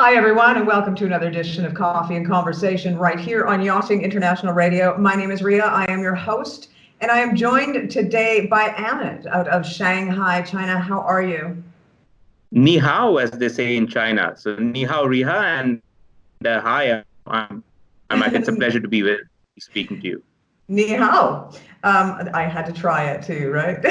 Hi, everyone, and welcome to another edition of Coffee and Conversation right here on Yachting International Radio. My name is Rita. I am your host, and I am joined today by Amit out of Shanghai, China. How are you? Ni hao, as they say in China. So ni hao, Riha, and hi, I'm. It's a pleasure to be with speaking to you. Ni hao. I had to try it too, right?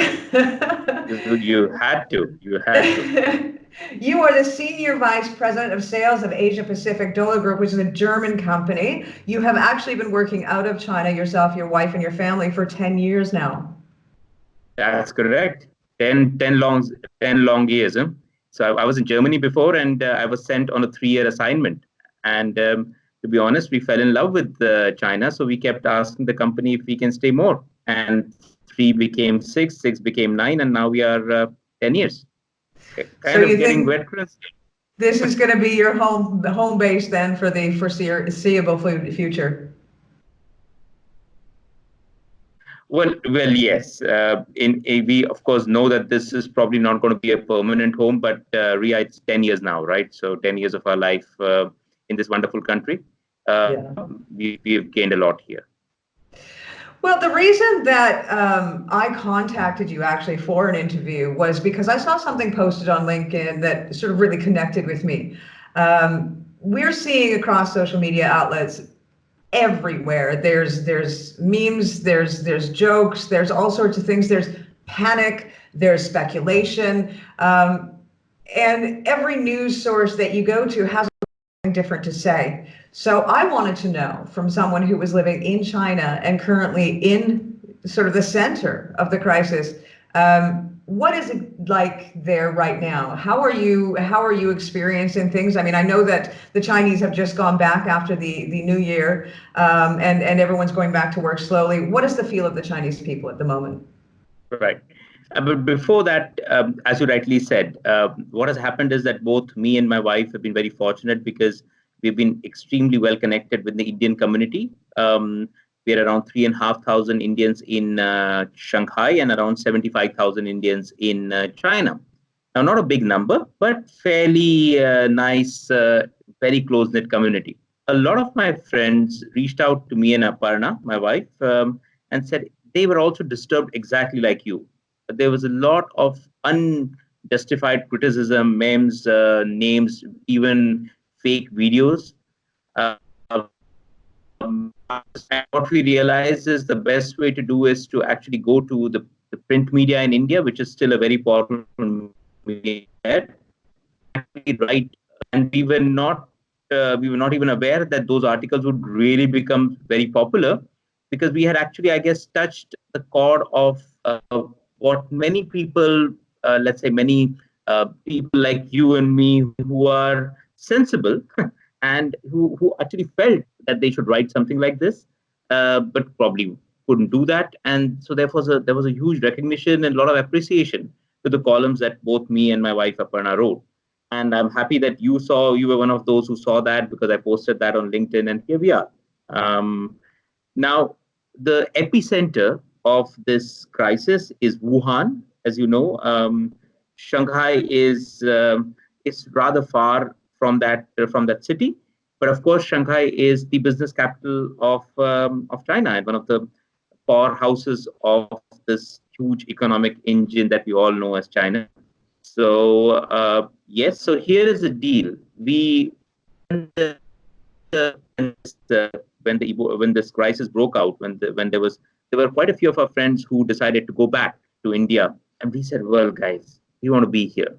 You had to. You had to. You are the Senior Vice President of Sales of Asia Pacific Dole Group, which is a German company. You have actually been working out of China yourself, your wife, and your family for 10 years now. That's correct. 10 long years. Huh? So I was in Germany before, and I was sent on a 3-year assignment. And to be honest, we fell in love with China, so we kept asking the company if we can stay more. And 3 became 6, 6 became 9, and now we are 10 years. So Kind of you getting think veterans. this is going to be your the home base then for the foreseeable future? Well, yes. We of course know that this is probably not going to be a permanent home, but Ria, it's 10 years now, right? So 10 years of our life in this wonderful country. Yeah. We've gained a lot here. Well, the reason that I contacted you actually for an interview was because I saw something posted on LinkedIn that sort of really connected with me. We're seeing across social media outlets everywhere. There's memes, there's jokes, there's all sorts of things. There's panic, there's speculation, and every news source that you go to has different to say. So I wanted to know from someone who was living in China and currently in sort of the center of the crisis, what is it like there right now? How are you experiencing things? I mean, I know that the Chinese have just gone back after the new year, and everyone's going back to work slowly. What is the feel of the Chinese people at the moment? Right. But before that, as you rightly said, what has happened is that both me and my wife have been very fortunate because we've been extremely well connected with the Indian community. We're around 3,500 Indians in Shanghai and around 75,000 Indians in China. Now, not a big number, but fairly nice, very close knit community. A lot of my friends reached out to me and Aparna, my wife, and said they were also disturbed exactly like you. There was a lot of unjustified criticism, memes, names, even fake videos. And what we realized is the best way to do is to actually go to the print media in India, which is still a very powerful media, actually write. And we were not even aware that those articles would really become very popular because we had actually, I guess, touched the chord of what many people, let's say many people like you and me who are sensible and who actually felt that they should write something like this, but probably couldn't do that. And so therefore there was a huge recognition and a lot of appreciation to the columns that both me and my wife Aparna wrote. And I'm happy that you were one of those who saw that because I posted that on LinkedIn, and here we are. Um, Now, the epicenter of this crisis is Wuhan. As you know, Shanghai is rather far from that city, but of course, Shanghai is the business capital of China and one of the powerhouses of this huge economic engine that we all know as China. So yes, so here is the deal. We when this crisis broke out, when there were quite a few of our friends who decided to go back to India, and we said, well, guys, we want to be here.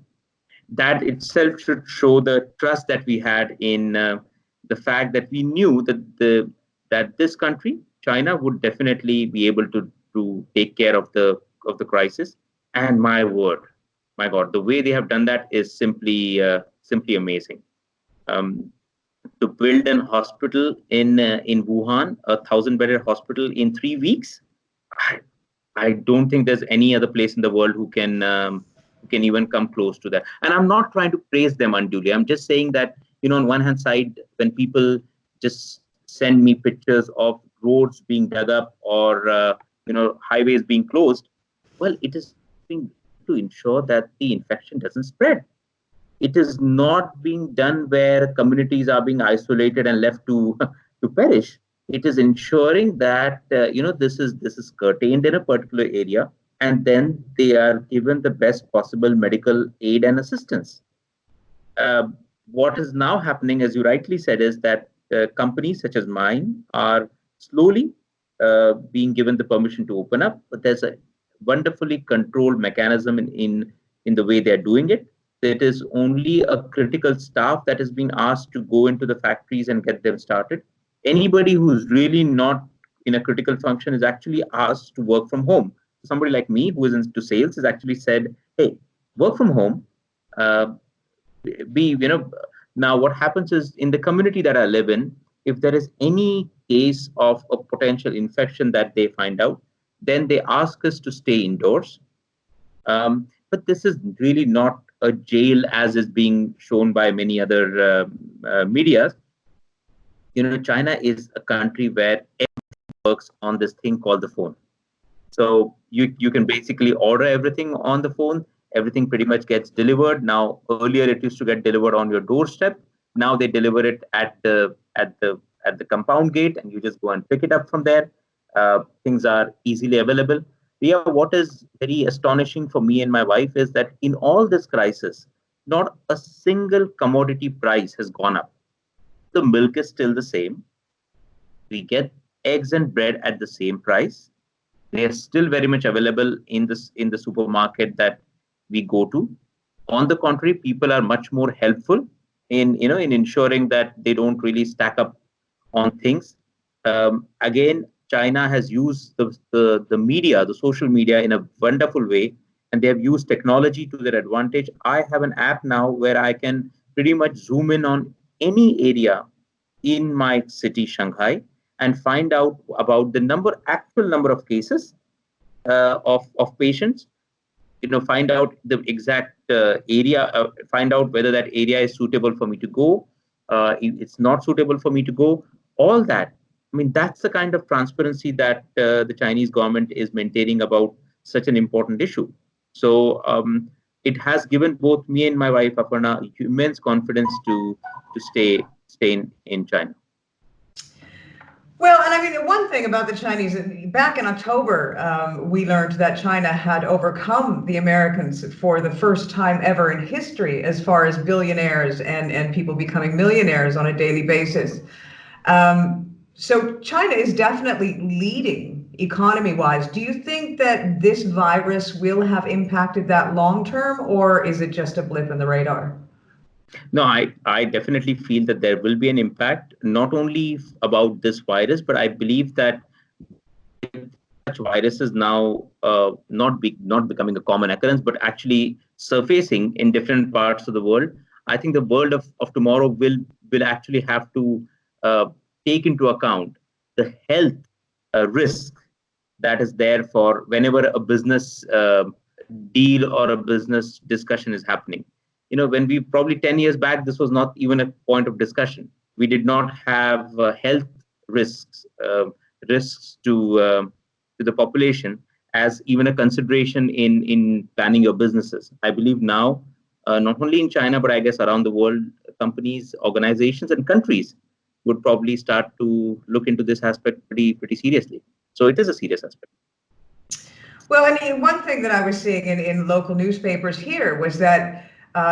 That itself should show the trust that we had in the fact that we knew that this country, China, would definitely be able to take care of the crisis. And my word, my God, the way they have done that is simply amazing. Um, to build an hospital in Wuhan, 1,000-bedded hospital in 3 weeks. I, I don't think there's any other place in the world who can even come close to that. And I'm not trying to praise them unduly. I'm just saying that on one hand side, when people just send me pictures of roads being dug up or highways being closed, well, it is being to ensure that the infection doesn't spread. it is not being done where communities are being isolated and left to to perish. It is ensuring that this is curtained in a particular area, and then they are given the best possible medical aid and assistance. uh, what is now happening, as you rightly said, is that companies such as mine are slowly being given the permission to open up, but there's a wonderfully controlled mechanism in the way they're doing it. It is only a critical staff that is being asked to go into the factories and get them started. Anybody who's really not in a critical function is actually asked to work from home. Somebody like me who is into sales is actually said, hey, work from home. Uh, be Now what happens is, in the community that I live in, if there is any case of a potential infection that they find out, then they ask us to stay indoors. But this is really not a jail as is being shown by many other medias. China is a country where everything works on this thing called the phone. So you can basically order everything on the phone. Everything pretty much gets delivered. Now, earlier it used to get delivered on your doorstep. Now they deliver it at the compound gate, and you just go and pick it up from there. Things are easily available. Yeah, what is very astonishing for me and my wife is that in all this crisis, not a single commodity price has gone up. The milk is still the same. We get eggs and bread at the same price. They are still very much available in the supermarket that we go to. On the contrary, people are much more helpful in ensuring that they don't really stack up on things. Again, China has used the media, the social media, in a wonderful way, and they have used technology to their advantage. I have an app now where I can pretty much zoom in on any area in my city, Shanghai, and find out about the actual number of cases of patients. Find out the exact area, find out whether that area is suitable for me to go, if it's not suitable for me to go. All that, I mean, that's the kind of transparency that the Chinese government is maintaining about such an important issue. So it has given both me and my wife Aparna immense confidence to stay in China. Well, and I mean, the one thing about the Chinese, back in October, we learned that China had overcome the Americans for the first time ever in history as far as billionaires and people becoming millionaires on a daily basis. So China is definitely leading economy-wise. Do you think that this virus will have impacted that long term, or is it just a blip in the radar? No, I definitely feel that there will be an impact, not only about this virus, but I believe that with such viruses now not becoming a common occurrence, but actually surfacing in different parts of the world, I think the world of tomorrow will actually have to uh, take into account the health risk that is there for whenever a business deal or a business discussion is happening. When we probably 10 years back, this was not even a point of discussion. We did not have health risks, risks to the population as even a consideration in planning your businesses. I believe now, not only in China, but I guess around the world, companies, organizations, and countries would probably start to look into this aspect pretty seriously. So it is a serious aspect. Well, I mean, one thing that I was seeing in local newspapers here was that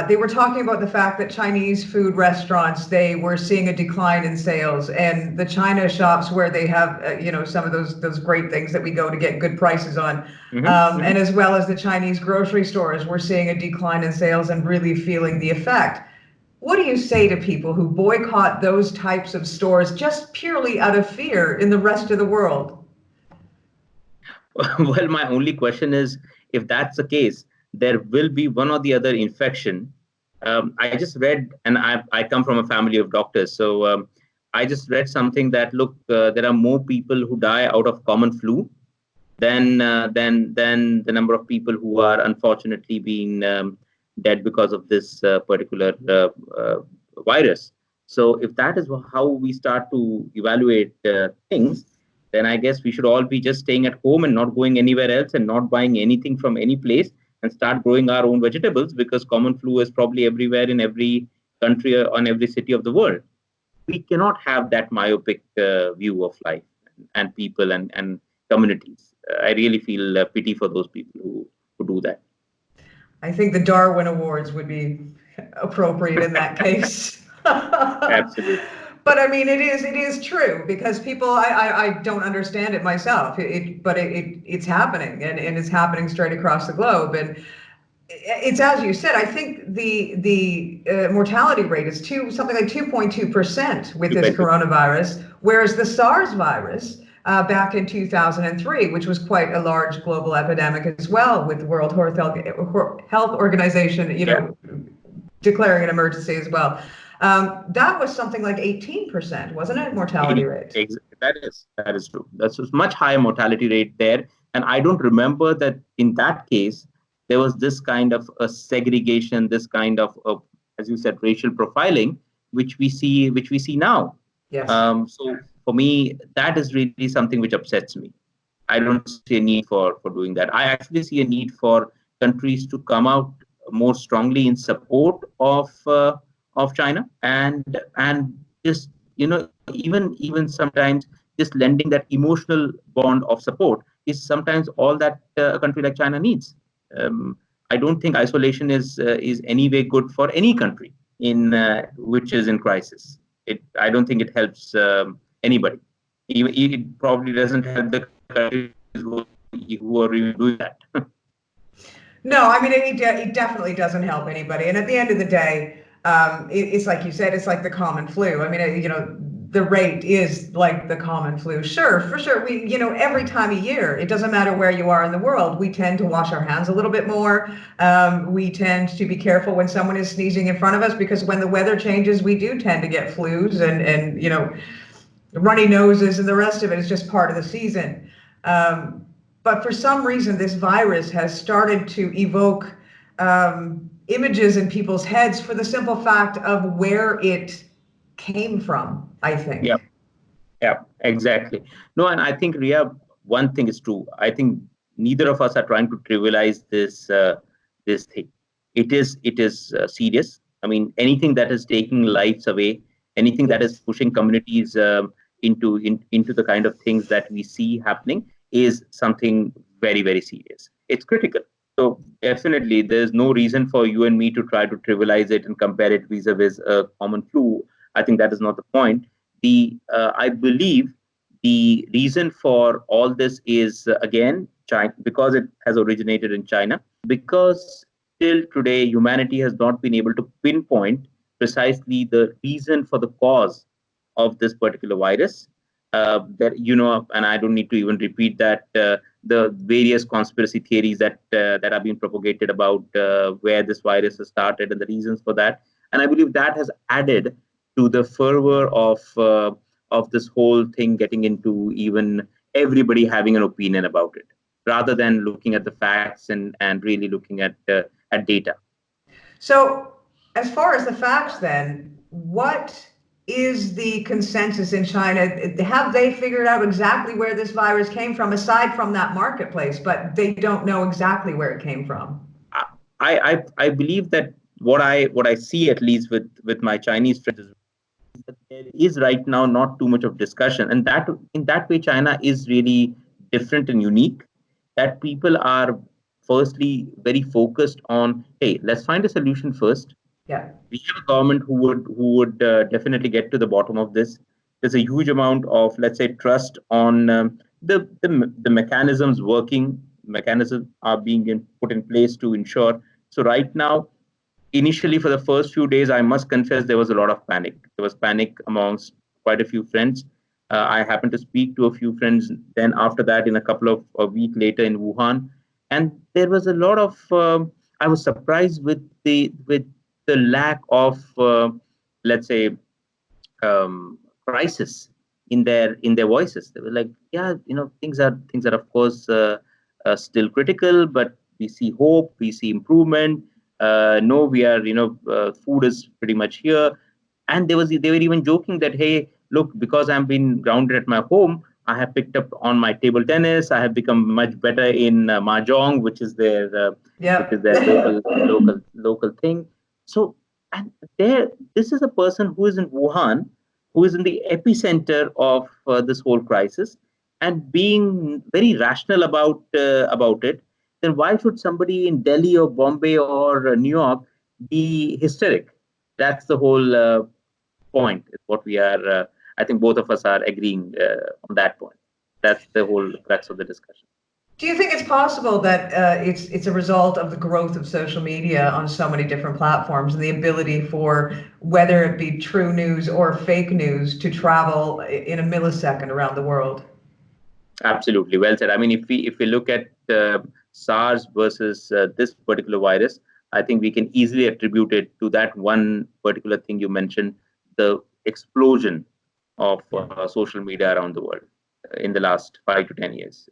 they were talking about the fact that Chinese food restaurants, they were seeing a decline in sales, and the China shops where they have, some of those great things that we go to get good prices on, and as well as the Chinese grocery stores, we're seeing a decline in sales and really feeling the effect. What do you say to people who boycott those types of stores just purely out of fear in the rest of the world? Well, my only question is, if that's the case, there will be one or the other infection. I just read, and I come from a family of doctors, so I just read something that, look, there are more people who die out of common flu than the number of people who are unfortunately being dead because of this particular virus. So if that is how we start to evaluate things, then I guess we should all be just staying at home and not going anywhere else and not buying anything from any place, and start growing our own vegetables, because common flu is probably everywhere in every country or on every city of the world. We cannot have that myopic view of life and people and communities. I really feel pity for those people who do that. I think the Darwin Awards would be appropriate in that case. Absolutely. But I mean, it is true because people, I don't understand it myself. It's happening, and it's happening straight across the globe. And it's as you said. I think the mortality rate is something like 2.2% with this coronavirus, whereas the SARS virus back in 2003, which was quite a large global epidemic as well, with the World Health Organization, declaring an emergency as well. That was something like 18%, wasn't it? Mortality rate. That is true. That's a much higher mortality rate there. And I don't remember that in that case, there was this kind of a segregation, this kind of, as you said, racial profiling, which we see now. Yes. So for me, that is really something which upsets me. I don't see a need for doing that. I actually see a need for countries to come out more strongly in support of China, and just even sometimes just lending that emotional bond of support is sometimes all that a country like China needs. I don't think isolation is any way good for any country in which is in crisis. I don't think it helps anybody. Even it probably doesn't help the countries who are really doing that. No, I mean, it definitely doesn't help anybody. And at the end of the day, it's like you said, it's like the common flu. I mean, the rate is like the common flu. Sure, for sure. Every time of year, it doesn't matter where you are in the world, we tend to wash our hands a little bit more. We tend to be careful when someone is sneezing in front of us, because when the weather changes, we do tend to get flus and runny noses, and the rest of it is just part of the season. But for some reason, this virus has started to evoke images in people's heads for the simple fact of where it came from, I think. Yeah, yeah, exactly. No, and I think, Ria, one thing is true. I think neither of us are trying to trivialize this thing. It is serious. I mean, anything that is taking lives away, anything that is Yes. pushing communities into the kind of things that we see happening is something very, very serious. It's critical. So definitely, there's no reason for you and me to try to trivialize it and compare it vis-a-vis a common flu. I think that is not the point. I believe the reason for all this is again China, because it has originated in China. Because till today, humanity has not been able to pinpoint precisely the reason for the cause of this particular virus. And I don't need to even repeat that the various conspiracy theories that are being propagated about where this virus has started and the reasons for that. And I believe that has added to the fervor of this whole thing getting into even everybody having an opinion about it, rather than looking at the facts and really looking at data. So, as far as the facts, then, what is the consensus in China? Have they figured out exactly where this virus came from, aside from that marketplace, but they don't know exactly where it came from? I believe that what I see, at least with my Chinese friends, is that there is right now not too much of discussion, and that in that way China is really different and unique. That people are firstly very focused on, hey, let's find a solution first. Yeah. We have a government who would definitely get to the bottom of this. There's a huge amount of, let's say, trust on the mechanisms working. Mechanisms are being put in place to ensure. So right now, initially for the first few days, I must confess there was a lot of panic. There was panic amongst quite a few friends. I happened to speak to a few friends. Then after that, in a week later in Wuhan, and there was a lot of. I was surprised with the lack of, let's say, crisis in their voices. They were like, yeah, things are of course still critical, but we see hope, we see improvement. No, we are, food is pretty much here. And they were even joking that, hey, look, because I'm being grounded at my home, I have picked up on my table tennis. I have become much better in mahjong, which is Yep. their local thing. So, and there, this is a person who is in Wuhan, who is in the epicenter of this whole crisis, and being very rational about it. Then why should somebody in Delhi or Bombay or New York be hysteric? That's the whole point. Is what we are. I think both of us are agreeing on that point. That's the whole crux of the discussion. Do you think it's possible that it's a result of the growth of social media on so many different platforms and the ability for whether it be true news or fake news to travel in a millisecond around the world? Absolutely, well said. I mean, if we look at SARS versus this particular virus, I think we can easily attribute it to that one particular thing you mentioned, the explosion of Yeah. social media around the world in the last 5 to 10 years.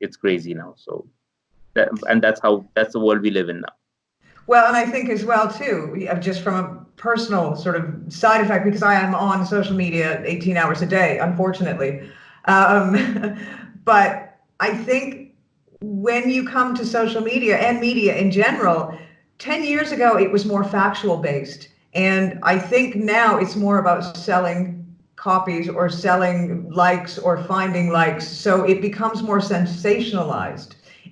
It's crazy now. So and that's the world we live in now. Well, and I think as well too, just from a personal sort of side effect, because I am on social media 18 hours a day, unfortunately. Um, but I think when you come to social media and media in general, 10 years ago it was more factual based. And I think now it's more about selling copies or selling likes or finding likes. So it becomes more sensationalized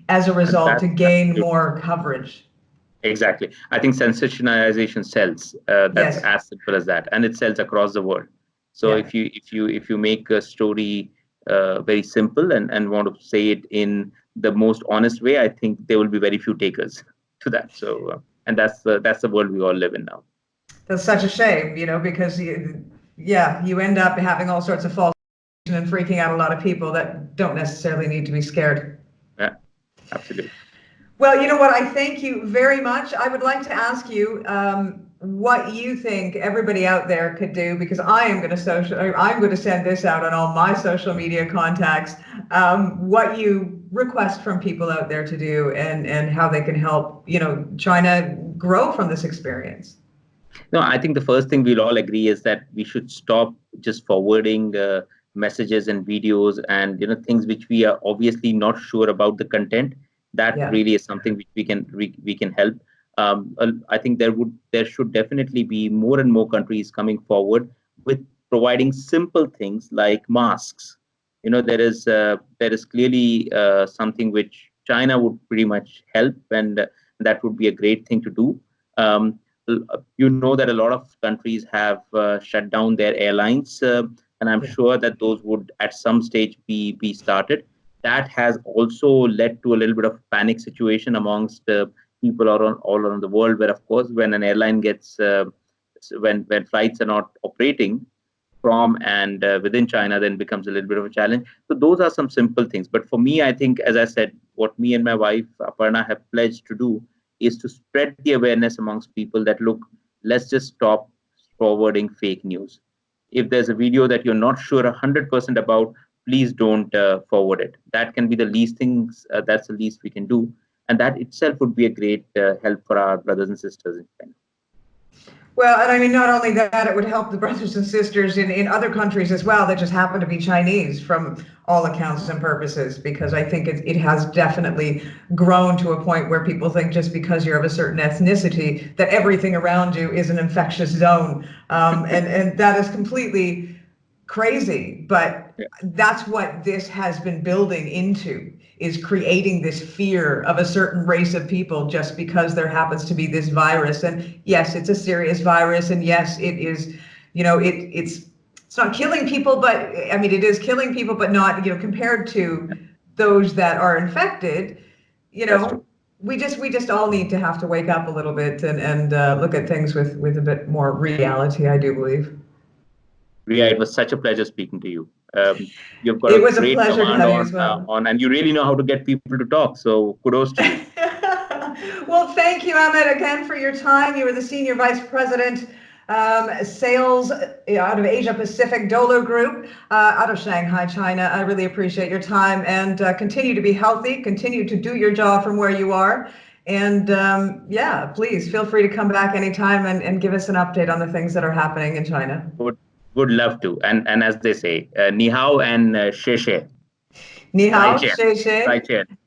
as a And result to that's gain more coverage. exactly. I think sensationalization sells. That's Yes. as simple as that, and it sells across the world. So Yeah. if you make a story very simple and want to say it in the most honest way, I think there will be very few takers to that. So and that's the world we all live in now. That's such a shame, because yeah, you end up having all sorts of false and freaking out a lot of people that don't necessarily need to be scared. Yeah, absolutely. Well, you know what? I thank you very much. I would like to ask you what you think everybody out there could do, because I'm going to send this out on all my social media contacts. What you request from people out there to do, and how they can help, China grow from this experience. No, I think the first thing we'll all agree is that we should stop just forwarding messages and videos and things which we are obviously not sure about the content. That Yeah. really is something which we can help. I think there should definitely be more and more countries coming forward with providing simple things like masks. There is clearly something which China would pretty much help, and that would be a great thing to do. Um, you know that a lot of countries have shut down their airlines, and I'm Yeah. sure that those would at some stage be started. That has also led to a little bit of panic situation amongst people all around the world, where of course when an airline gets when flights are not operating from and within China, then becomes a little bit of a challenge. So those are some simple things. But for me, I think, as I said, what me and my wife Aparna have pledged to do is to spread the awareness amongst people that look, let's just stop forwarding fake news. If there's a video that you're not sure 100% about, please don't forward it. That can be the least things. That's the least we can do, and that itself would be a great help for our brothers and sisters in China. Well, and I mean, not only that, it would help the brothers and sisters in other countries as well that just happen to be Chinese from all accounts and purposes, because I think it has definitely grown to a point where people think just because you're of a certain ethnicity that everything around you is an infectious zone. And that is completely crazy, but Yeah, that's what this has been building into, is creating this fear of a certain race of people just because there happens to be this virus. And yes, it's a serious virus, and yes, it is, it's not killing people, but I mean it is killing people, but not, compared to those that are infected, you that's true. know we just all need to have to wake up a little bit and look at things with a bit more reality, I do believe. Ria, it was such a pleasure speaking to you. You've got It a was a great pleasure to command have you as well. and you really know how to get people to talk. So kudos to you. Well, thank you, Amit, again for your time. You were the Senior Vice President, Sales out of Asia Pacific Dolo Group, out of Shanghai, China. I really appreciate your time, and continue to be healthy, continue to do your job from where you are. And yeah, please feel free to come back anytime and give us an update on the things that are happening in China. Would Would love to. And as they say, ni hao and sheshe. Ni Zai hao, chen. xie Zai xie. chen.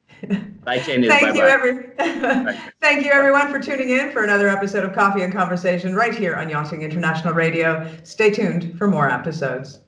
Zai chen is bye Thank you, bye. Thank you, everyone, for tuning in for another episode of Coffee and Conversation right here on Yachting International Radio. Stay tuned for more episodes.